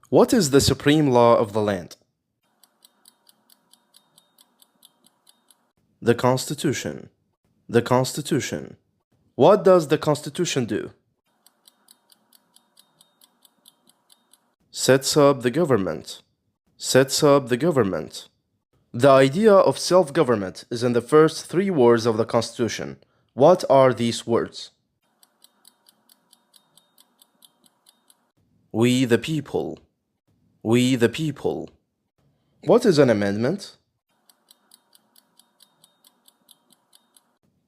What is the supreme law of the land? The Constitution. The Constitution. What does the Constitution do? Sets up the government. Sets up the government. The idea of self-government is in the first three words of the Constitution. What are these words? We the people. We the people. What is an amendment?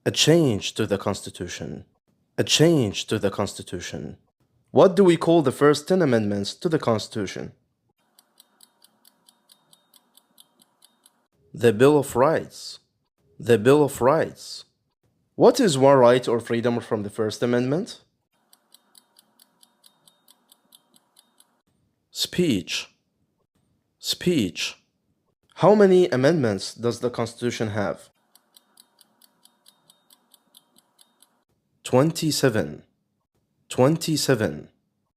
A change to the Constitution. A change to the Constitution. What do we call the first 10 amendments to the Constitution? The Bill of Rights. The Bill of Rights. What is one right or freedom from the First Amendment? Speech. Speech. How many amendments does the Constitution have? 27. 27.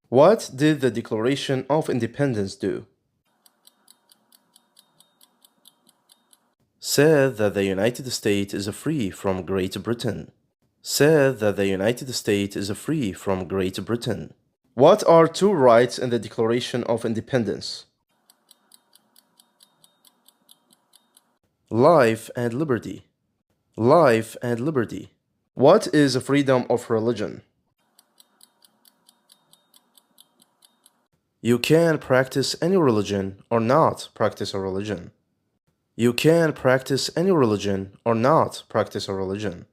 What did the Declaration of Independence do? Said that the United States is free from Great Britain. Said that the United States is free from Great Britain. What are two rights in the Declaration of Independence? Life and liberty. Life and liberty. What is freedom of religion? You can practice any religion or not practice a religion. You can practice any religion or not practice a religion.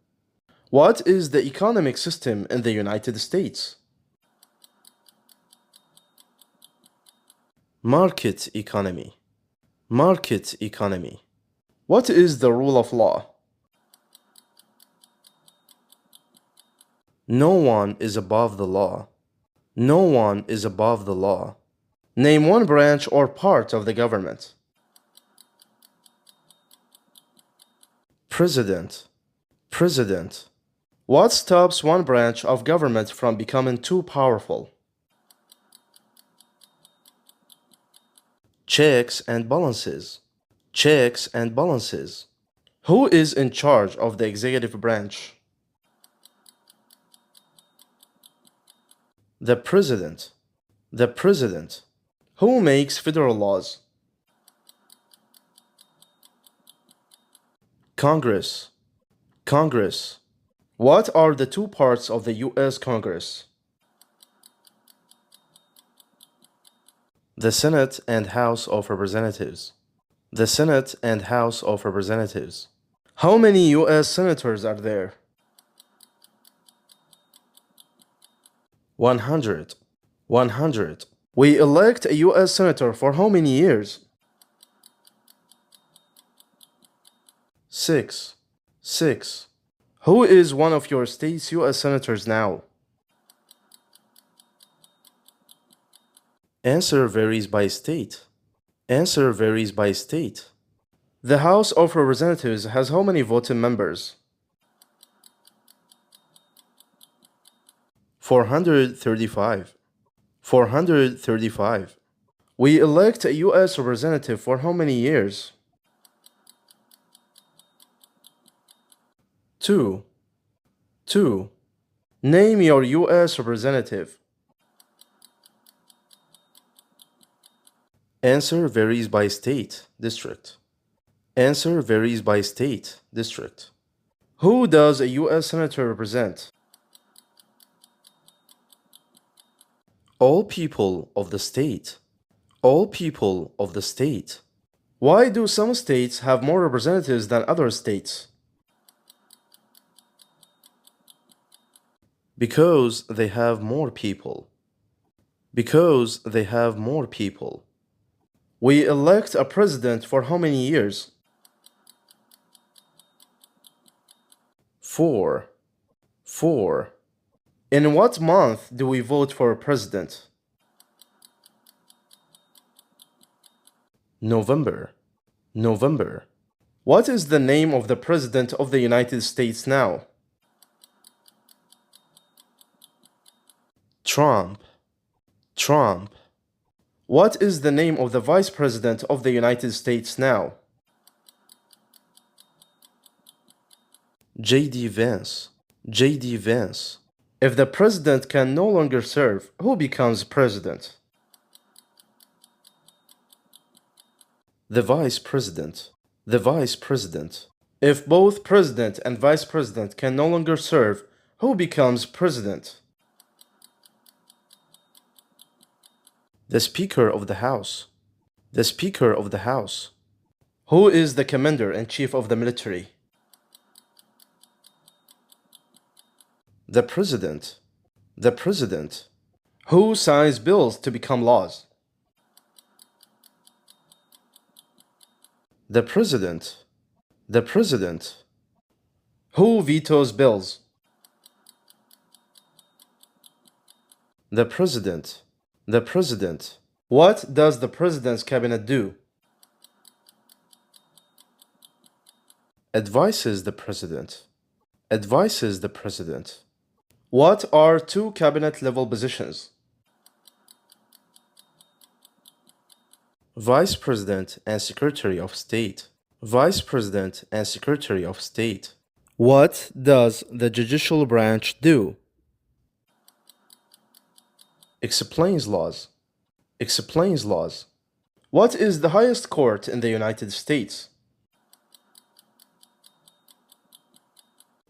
What is the economic system in the United States? Market economy. Market economy. What is the rule of law? No one is above the law. No one is above the law. Name one branch or part of the government. President. President. What stops one branch of government from becoming too powerful? Checks and balances. Checks and balances. Who is in charge of the executive branch? The President. The President. Who makes federal laws? Congress. Congress. What are the two parts of the U.S. Congress? The Senate and House of Representatives. The Senate and House of Representatives. How many U.S. senators are there? 100. 100. We elect a U.S. senator for how many years? 6. 6. Who is one of your state's U.S. senators now? Answer varies by state. Answer varies by state. The House of Representatives has how many voting members? 435. 435. We elect a U.S. representative for how many years? 2. 2. Name your U.S. representative. Answer varies by state, district. Answer varies by state, district. Who does a U.S. senator represent? All people of the state. All people of the state. Why do some states have more representatives than other states? Because they have more people. Because they have more people. We elect a president for how many years? 4. 4. In what month do we vote for a president? November. November. What is the name of the President of the United States now? Trump. Trump. What is the name of the Vice President of the United States now? J.D. Vance. J.D. Vance. If the president can no longer serve, who becomes president? The vice president. The vice president. If both president and vice president can no longer serve, who becomes president? The Speaker of the House. The Speaker of the House. Who is the Commander-in-Chief of the military? The President. The President. Who signs bills to become laws? The President. The President. Who vetoes bills? The President. The President. What does the President's cabinet do? Advises the President. Advises the President. What are two cabinet-level positions? Vice President and Secretary of State. Vice President and Secretary of State. What does the judicial branch do? Explains laws. Explains laws. What is the highest court in the United States?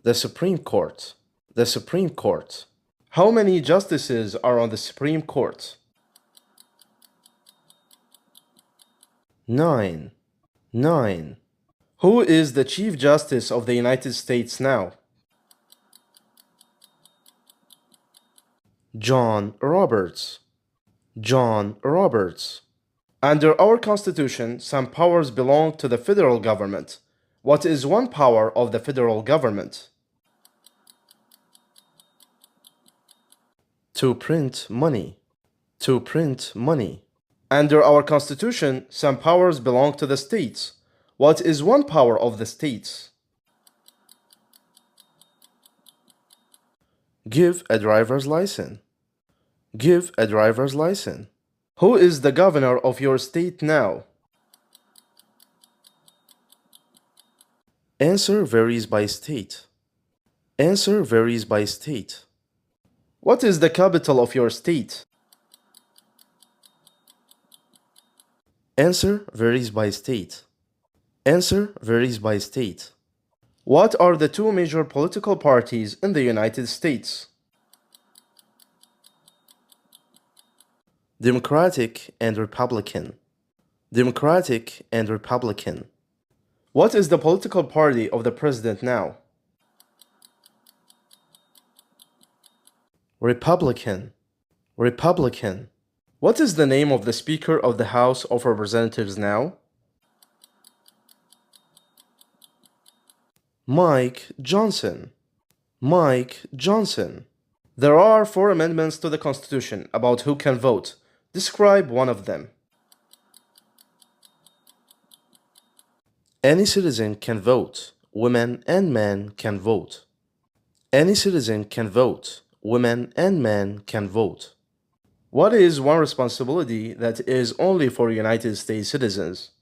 The Supreme Court. The Supreme Court. How many justices are on the Supreme Court? 9. 9. Who is the Chief Justice of the United States now? John Roberts. John Roberts. Under our Constitution, some powers belong to the federal government. What is one power of the federal government? To print money. To print money. Under our Constitution, some powers belong to the states. What is one power of the states? Give a driver's license. Give a driver's license. Who is the governor of your state now? Answer varies by state. Answer varies by state. What is the capital of your state? Answer varies by state. Answer varies by state. What are the two major political parties in the United States? Democratic and Republican. Democratic and Republican. What is the political party of the president now? Republican. Republican. What is the name of the Speaker of the House of Representatives now? Mike Johnson. Mike Johnson. There are 4 amendments to the Constitution about who can vote. Describe one of them. Any citizen can vote. Women and men can vote. Any citizen can vote. Women and men can vote. What is one responsibility that is only for United States citizens?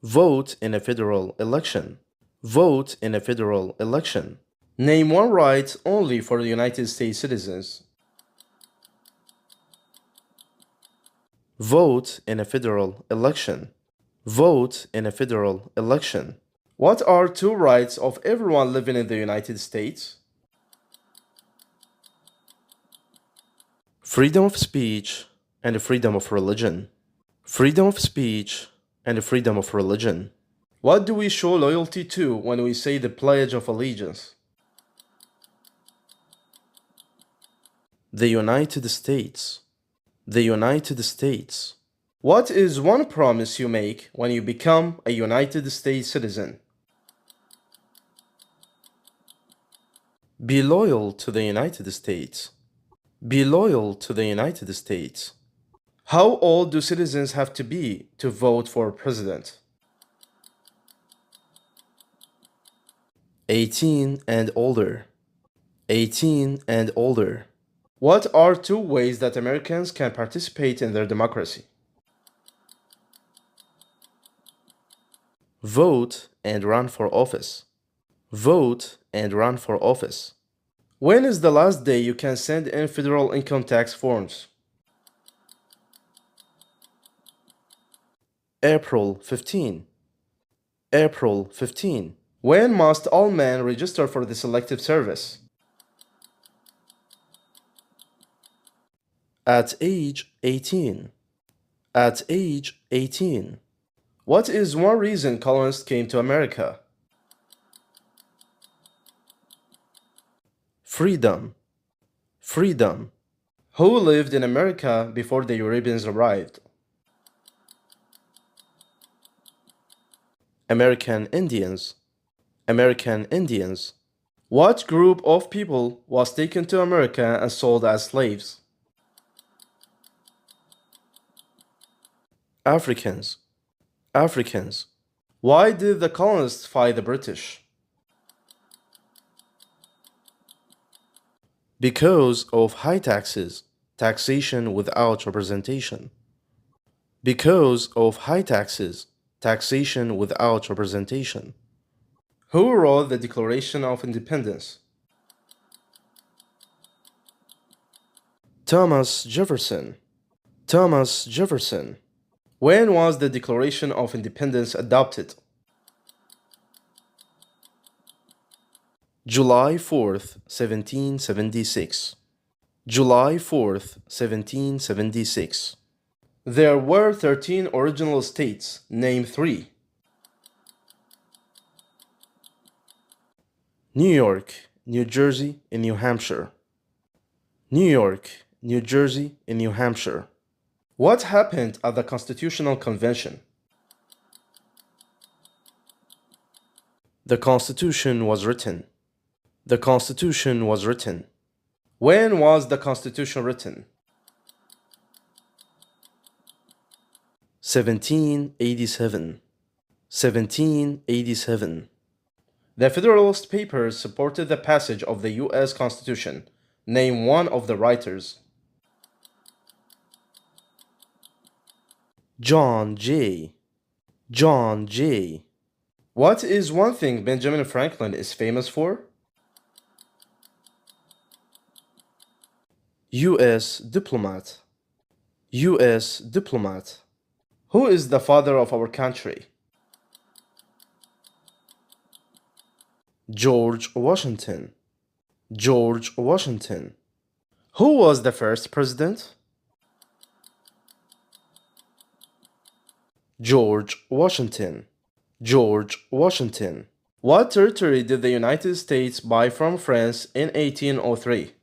Vote in a federal election. Vote in a federal election. Name one right only for the United States citizens. Vote in a federal election. Vote in a federal election. What are 2 rights of everyone living in the United States? Freedom of speech and freedom of religion. Freedom of speech and freedom of religion. What do we show loyalty to when we say the Pledge of Allegiance? The United States. The United States. What is one promise you make when you become a United States citizen? Be loyal to the United States. Be loyal to the United States. How old do citizens have to be to vote for president? 18 and older. 18 and older. What are two ways that Americans can participate in their democracy? Vote and run for office. Vote and run for office. When is the last day you can send in federal income tax forms? April 15. April 15. When must all men register for this elective service? At age 18. At age 18. What is one reason colonists came to America? Freedom. Freedom. Who lived in America before the Europeans arrived? American Indians. American Indians. What group of people was taken to America and sold as slaves? Africans. Africans. Why did the colonists fight the British? Because of high taxes, taxation without representation. Because of high taxes, taxation without representation. Who wrote the Declaration of Independence? Thomas Jefferson. Thomas Jefferson. When was the Declaration of Independence adopted? July 4th, 1776. July 4th, 1776. There were 13 original states. Name 3. New York, New Jersey, and New Hampshire. New York, New Jersey, and New Hampshire. What happened at the Constitutional Convention? The Constitution was written. The Constitution was written. When was the Constitution written? 1787. 1787. The Federalist Papers supported the passage of the U.S. Constitution. Name one of the writers. John Jay. John Jay. What is one thing Benjamin Franklin is famous for? U.S. diplomat. U.S. diplomat. Who is the father of our country? George Washington. George Washington. Who was the first president? George Washington. George Washington. What territory did the United States buy from France in 1803?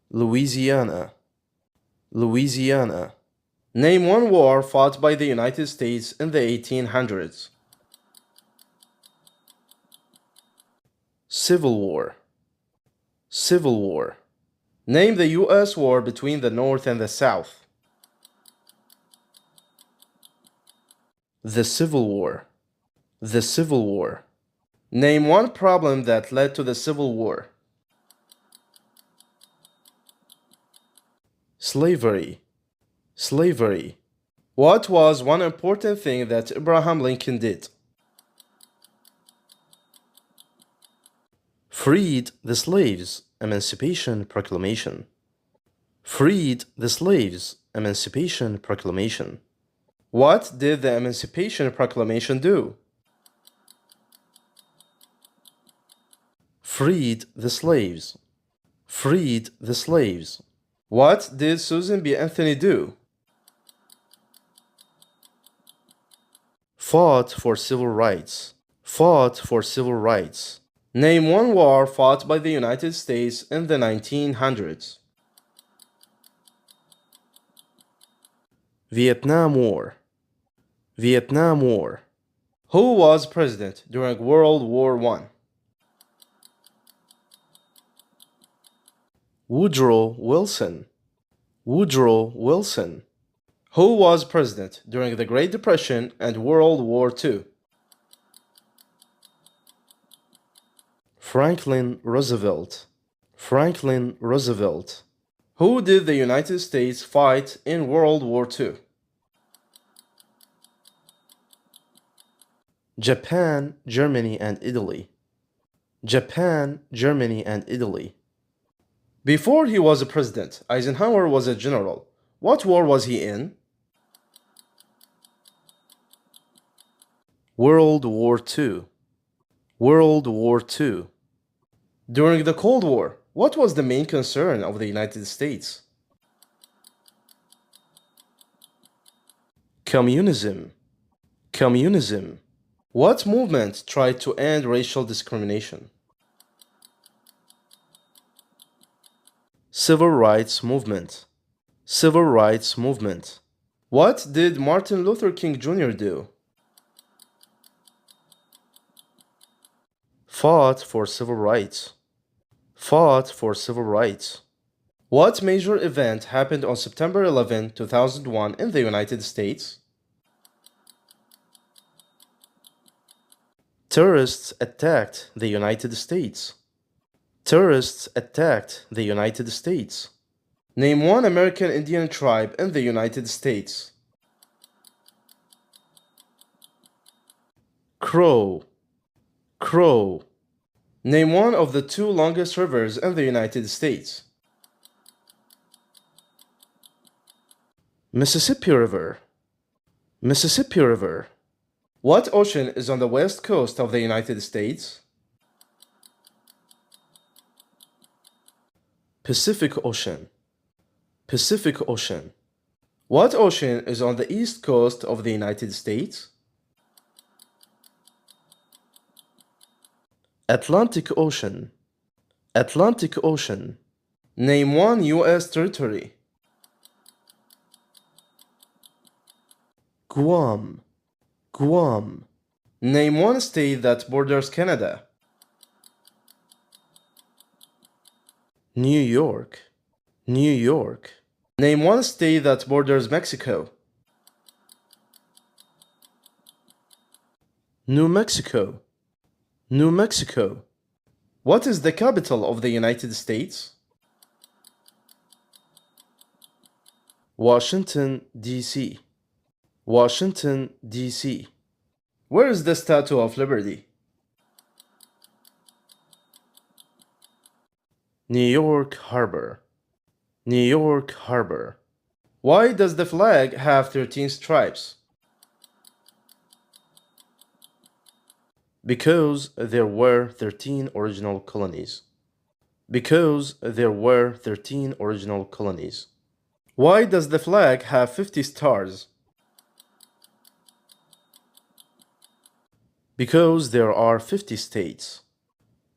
Louisiana. Louisiana. Name one war fought by the United States in the 1800s. Civil War. Civil War. Name the U.S. war between the North and the South. The Civil War. The Civil War. Name one problem that led to the Civil War. Slavery. Slavery. What was one important thing that Abraham Lincoln did? Freed the slaves. Emancipation Proclamation. Freed the slaves. Emancipation Proclamation. What did the Emancipation Proclamation do? Freed the slaves. Freed the slaves. What did Susan B. Anthony do? Fought for civil rights. Fought for civil rights. Name one war fought by the United States in the 1900s. Vietnam War. Vietnam War. Who was president during World War I? Woodrow Wilson. Woodrow Wilson. Who was president during the Great Depression and World War II? Franklin Roosevelt. Franklin Roosevelt. Who did the United States fight in World War II? Japan, Germany, and Italy. Japan, Germany, and Italy. Before he was a president, Eisenhower was a general. What war was he in? World War II. World War II. During the Cold War, what was the main concern of the United States? Communism. Communism. What movement tried to end racial discrimination? Civil Rights Movement. Civil Rights Movement. What did Martin Luther King Jr. do? Fought for civil rights. Fought for civil rights. What major event happened on September 11, 2001 in the United States? Terrorists attacked the United States. Terrorists attacked the United States. Name one American Indian tribe in the United States. Crow. Crow. Name one of the two longest rivers in the United States. Mississippi River. Mississippi River. What ocean is on the west coast of the United States? Pacific Ocean. Pacific Ocean. What ocean is on the east coast of the United States? Atlantic Ocean. Atlantic Ocean. Name one U.S. territory. Guam. Guam. Name one state that borders Canada. New York. New York. Name one state that borders Mexico. New Mexico. New Mexico. What is the capital of the United States? Washington, D.C. Washington, D.C. Where is the Statue of Liberty? New York Harbor. New York Harbor. Why does the flag have 13 stripes? Because there were 13 original colonies. Because there were 13 original colonies. Why does the flag have 50 stars? Because there are 50 states.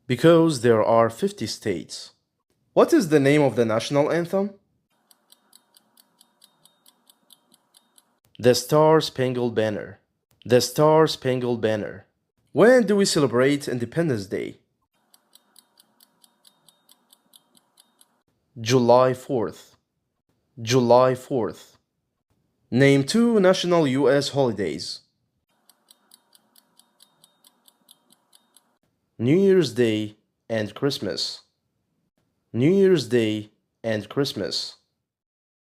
Because there are 50 states. What is the name of the national anthem? The Star-Spangled Banner. The Star-Spangled Banner. When do we celebrate Independence Day? July 4th. July 4th. Name two national U.S. holidays. New Year's Day and Christmas. New Year's Day and Christmas.